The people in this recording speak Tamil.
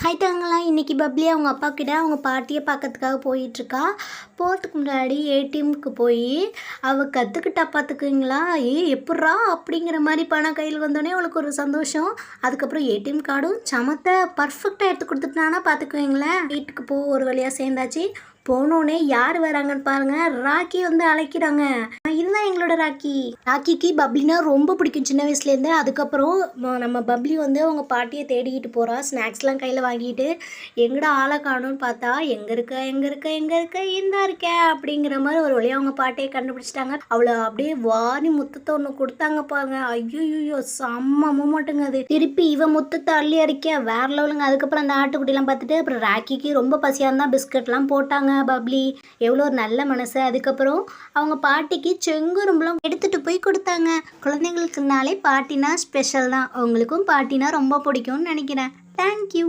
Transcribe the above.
ஹாய் தாங்களா, இன்றைக்கி பப்ளி அவங்க அப்பா கிட்ட அவங்க பாட்டியை பார்க்கறதுக்காக போயிட்டுருக்கா. போகிறதுக்கு முன்னாடி ஏடிஎம்க்கு போய் அவள் கற்றுக்கிட்டா பார்த்துக்குங்களா. எப்புட்றா அப்படிங்கிற மாதிரி பணம் கையில் வந்தோடனே அவளுக்கு ஒரு சந்தோஷம். அதுக்கப்புறம் ஏடிஎம் கார்டும் சமத்தை பர்ஃபெக்டாக எடுத்து கொடுத்துட்டானா பார்த்துக்குவீங்களேன். வீட்டுக்கு ஒரு வழியாக சேர்ந்தாச்சு. போனோடனே யார் வராங்கன்னு பாருங்கள், ராக்கி வந்து அழைக்கிறாங்க. இதுதான் எங்களோட ராக்கி. ராக்கிக்கு பப்ளினா ரொம்ப பிடிக்கும் சின்ன வயசுலேருந்து. அதுக்கப்புறம் நம்ம பப்ளி வந்து அவங்க பாட்டியை தேடிக்கிட்டு போகிறா. ஸ்நாக்ஸ்லாம் கையில் வாங்கிட்டு எங்கடா ஆளை காணும்னு பார்த்தா, எங்கே இருக்க இந்த இருக்கேன் அப்படிங்கிற மாதிரி ஒரு வழியாக அவங்க பாட்டியை கண்டுபிடிச்சிட்டாங்க. அவளை அப்படியே வாரி முத்தத்தை ஒன்று கொடுத்தாங்க பாருங்க. ஐயோ செம்ம மூமெண்ட்டுங்க அது. திருப்பி இவன் முத்தத்தை அள்ளி அடிக்க வேற லெவலுங்க. அதுக்கப்புறம் அந்த ஆட்டுக்குட்டிலாம் பார்த்துட்டு அப்புறம் ராக்கிக்கு ரொம்ப பசியாக இருந்தால் பிஸ்கட்லாம் போட்டாங்க. பப்ளி எவ்வளோ ஒரு நல்ல மனசு. அதுக்கப்புறம் அவங்க பாட்டிக்கு செங்குரும்புலாம் எடுத்துகிட்டு போய் கொடுத்தாங்க. குழந்தைங்களுக்குனாலே பாட்டினா ஸ்பெஷல் தான். அவங்களுக்கும் பாட்டினா ரொம்ப பிடிக்கும்னு நினைக்கிறேன். தேங்க்யூ.